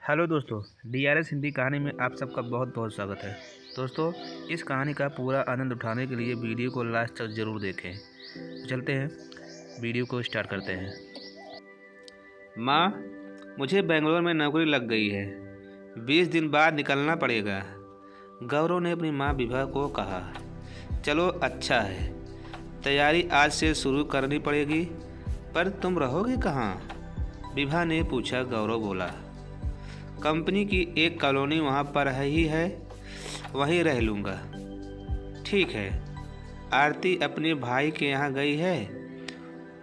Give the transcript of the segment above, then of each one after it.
Hello दोस्तों, DRS Hindi कहानी में आप सबका बहुत बहुत स्वागत है। दोस्तों, इस कहानी का पूरा आनंद उठाने के लिए वीडियो को लास्ट तक ज़रूर देखें। तो चलते हैं, वीडियो को स्टार्ट करते हैं। माँ, मुझे बेंगलोर में नौकरी लग गई है। 20 दिन बाद निकलना पड़ेगा। गौरव ने अपनी माँ विभा को कहा। चलो अच्छा है, तैयारी आज से शुरू करनी पड़ेगी। पर तुम रहोगे कहाँ? विभा ने पूछा। गौरव बोला, कंपनी की एक कॉलोनी वहाँ पर ही है, वहीं रह लूँगा। ठीक है। आरती अपने भाई के यहाँ गई है,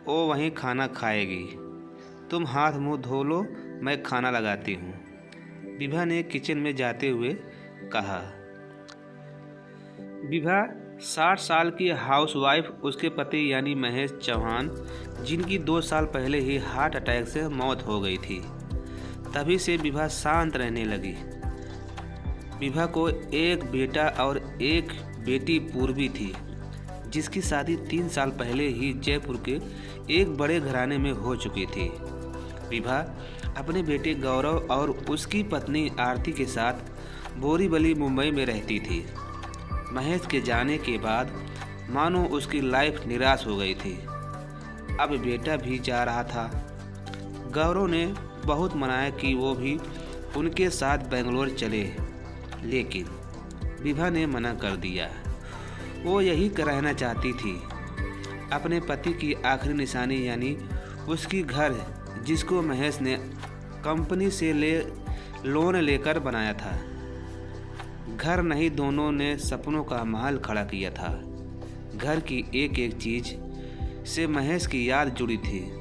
वो वहीं खाना खाएगी। तुम हाथ मुंह धो लो, मैं खाना लगाती हूँ, विभा ने किचन में जाते हुए कहा। विभा 60 साल की हाउसवाइफ, उसके पति यानी महेश चौहान, जिनकी 2 साल पहले ही हार्ट अटैक से मौत हो गई थी। तभी से विभा शांत रहने लगी। विभा को एक बेटा और एक बेटी पूर्वी थी, जिसकी शादी 3 साल पहले ही जयपुर के एक बड़े घराने में हो चुकी थी। विभा अपने बेटे गौरव और उसकी पत्नी आरती के साथ बोरीवली मुंबई में रहती थी। महेश के जाने के बाद मानो उसकी लाइफ निराश हो गई थी। अब बेटा भी जा रहा था। गौरव ने बहुत मनाया कि वो भी उनके साथ बेंगलोर चले, लेकिन विभा ने मना कर दिया। वो यही रहना चाहती थी, अपने पति की आखिरी निशानी यानी उसकी घर, जिसको महेश ने कंपनी से लोन लेकर बनाया था। घर नहीं, दोनों ने सपनों का महल खड़ा किया था। घर की एक एक चीज से महेश की याद जुड़ी थी।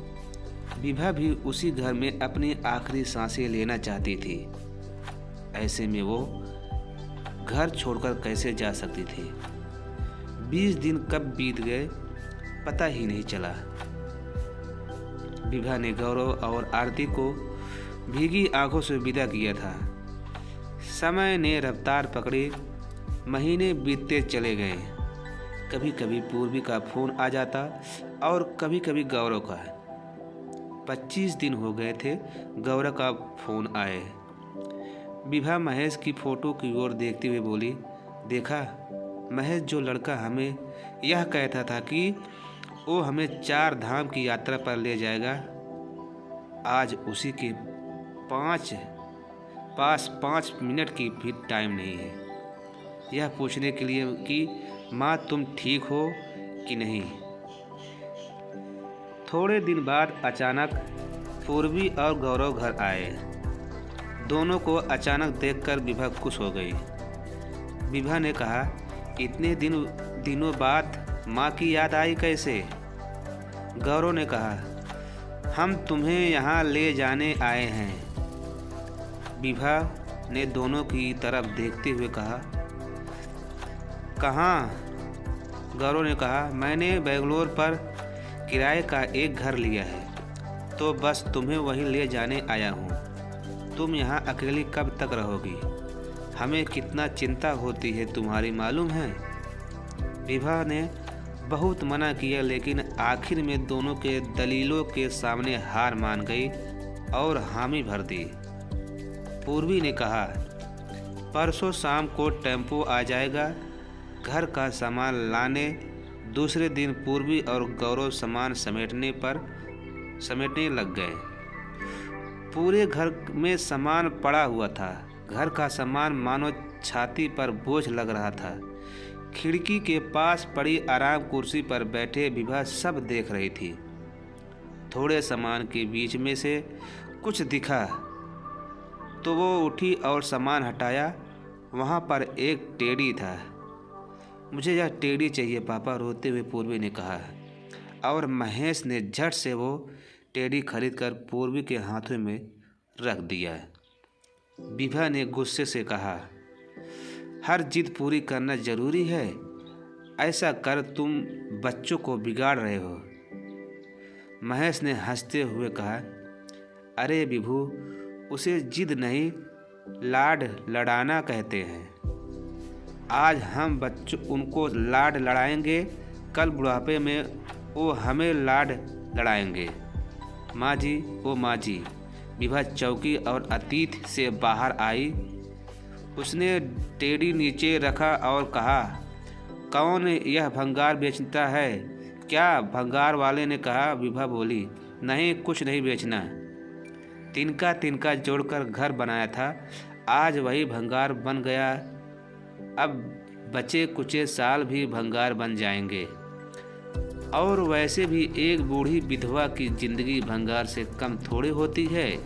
विभा भी उसी घर में अपनी आखिरी सांसें लेना चाहती थी। ऐसे में वो घर छोड़कर कैसे जा सकती थी? 20 दिन कब बीत गए पता ही नहीं चला। विभा ने गौरव और आरती को भीगी आंखों से विदा किया था। समय ने रफ्तार पकड़ी, महीने बीतते चले गए। कभी कभी पूर्वी का फोन आ जाता और कभी कभी गौरव का। 25 दिन हो गए थे गौरव का फोन आए। विभा महेश की फ़ोटो की ओर देखते हुए बोली, देखा, महेश जो लड़का हमें यह कहता था कि वो हमें 4 धाम की यात्रा पर ले जाएगा, आज उसी के पास 5 मिनट की भी टाइम नहीं है यह पूछने के लिए कि माँ तुम ठीक हो कि नहीं। थोड़े दिन बाद अचानक पूर्वी और गौरव घर आए। दोनों को अचानक देखकर विभा खुश हो गई। विभा ने कहा, इतने दिनों बाद माँ की याद आई कैसे? गौरव ने कहा, हम तुम्हें यहाँ ले जाने आए हैं। विभा ने दोनों की तरफ देखते हुए कहा, कहाँ? गौरव ने कहा, मैंने बेंगलोर पर किराए का एक घर लिया है, तो बस तुम्हें वहीं ले जाने आया हूँ। तुम यहाँ अकेली कब तक रहोगी? हमें कितना चिंता होती है तुम्हारी, मालूम है? विभा ने बहुत मना किया, लेकिन आखिर में दोनों के दलीलों के सामने हार मान गई और हामी भर दी। पूर्वी ने कहा, परसों शाम को टेम्पो आ जाएगा घर का सामान लाने। दूसरे दिन पूर्वी और गौरव सामान समेटने लग गए। पूरे घर में सामान पड़ा हुआ था। घर का सामान मानो छाती पर बोझ लग रहा था। खिड़की के पास पड़ी आराम कुर्सी पर बैठे विभा सब देख रही थी। थोड़े सामान के बीच में से कुछ दिखा तो वो उठी और सामान हटाया। वहाँ पर एक टेडी था। मुझे यह टेडी चाहिए पापा, रोते हुए पूर्वी ने कहा, और महेश ने झट से वो टेडी खरीदकर पूर्वी के हाथों में रख दिया। विभा ने गुस्से से कहा, हर जिद पूरी करना जरूरी है? ऐसा कर तुम बच्चों को बिगाड़ रहे हो। महेश ने हंसते हुए कहा, अरे विभू, उसे जिद नहीं, लाड लड़ाना कहते हैं। आज हम बच्चों उनको लाड लड़ाएंगे, कल बुढ़ापे में वो हमें लाड लड़ाएंगे। माँ जी, ओ माँ जी, विभा चौकी और अतीत से बाहर आई। उसने टेडी नीचे रखा और कहा, कौन यह भंगार बेचता है क्या? भंगार वाले ने कहा। विभा बोली, नहीं, कुछ नहीं बेचना। तिनका तिनका जोड़कर घर बनाया था, आज वही भंगार बन गया। अब बचे कुचे साल भी भंगार बन जाएंगे। और वैसे भी एक बूढ़ी विधवा की जिंदगी भंगार से कम थोड़ी होती है।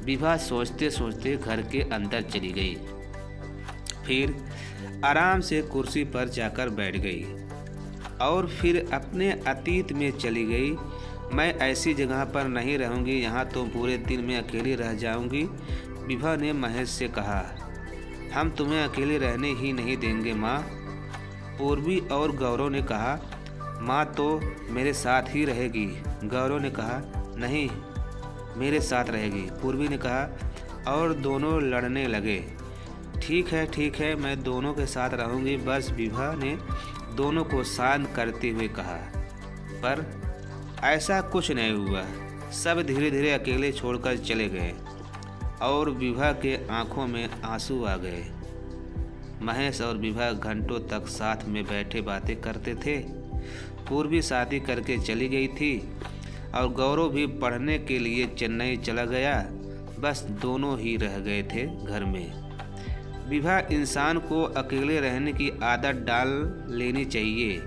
विभा सोचते सोचते घर के अंदर चली गई। फिर आराम से कुर्सी पर जाकर बैठ गई और फिर अपने अतीत में चली गई। मैं ऐसी जगह पर नहीं रहूंगी, यहाँ तो पूरे दिन में अकेली रह जाऊंगी। विभा ने महेश से कहा, हम तुम्हें अकेले रहने ही नहीं देंगे माँ। पूर्वी और गौरव ने कहा, माँ तो मेरे साथ ही रहेगी। गौरव ने कहा, नहीं, मेरे साथ रहेगी। पूर्वी ने कहा और दोनों लड़ने लगे। ठीक है, मैं दोनों के साथ रहूँगी, बस विभा ने दोनों को शांत करते हुए कहा। पर ऐसा कुछ नहीं हुआ। सब धीरे धीरे अकेले छोड़कर चले गए और विभा के आंखों में आंसू आ गए। महेश और विभा घंटों तक साथ में बैठे बातें करते थे। पूर्वी शादी करके चली गई थी और गौरव भी पढ़ने के लिए चेन्नई चला गया। बस दोनों ही रह गए थे घर में। विभा, इंसान को अकेले रहने की आदत डाल लेनी चाहिए।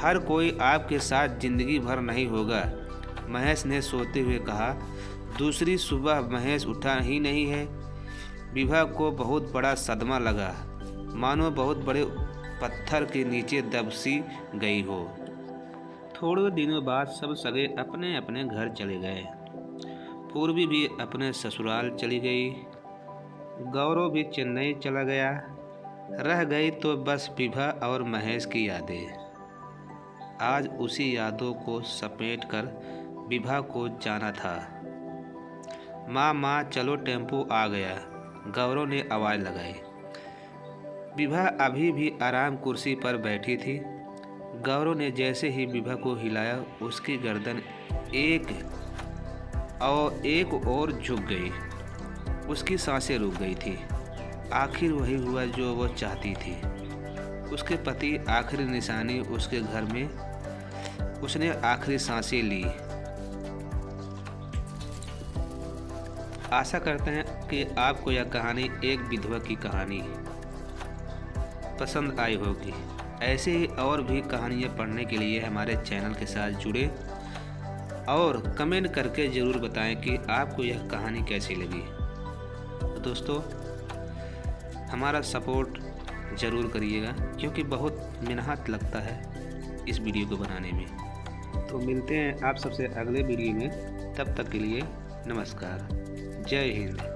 हर कोई आपके साथ जिंदगी भर नहीं होगा। महेश ने सोते हुए कहा। दूसरी सुबह महेश उठा ही नहीं है। विभा को बहुत बड़ा सदमा लगा, मानो बहुत बड़े पत्थर के नीचे दबसी गई हो। थोड़े दिनों बाद सब सगे अपने अपने घर चले गए। पूर्वी भी अपने ससुराल चली गई। गौरव भी चेन्नई चला गया। रह गई तो बस विभा और महेश की यादें। आज उसी यादों को समेटकर विभा को जाना था। माँ, चलो, टेम्पो आ गया। गौरव ने आवाज़ लगाई। विभा अभी भी आराम कुर्सी पर बैठी थी। गौरव ने जैसे ही विभा को हिलाया, उसकी गर्दन एक और झुक गई। उसकी सांसें रुक गई थी। आखिर वही हुआ जो वो चाहती थी। उसके पति आखिरी निशानी उसके घर में, उसने आखिरी सांसें ली। आशा करते हैं कि आपको यह कहानी, एक विधवा की कहानी, पसंद आई होगी। ऐसे ही और भी कहानियाँ पढ़ने के लिए हमारे चैनल के साथ जुड़े और कमेंट करके ज़रूर बताएं कि आपको यह कहानी कैसी लगी। तो दोस्तों, हमारा सपोर्ट ज़रूर करिएगा, क्योंकि बहुत मेहनत लगता है इस वीडियो को बनाने में। तो मिलते हैं आप सबसे अगले वीडियो में। तब तक के लिए नमस्कार। जय हिंद।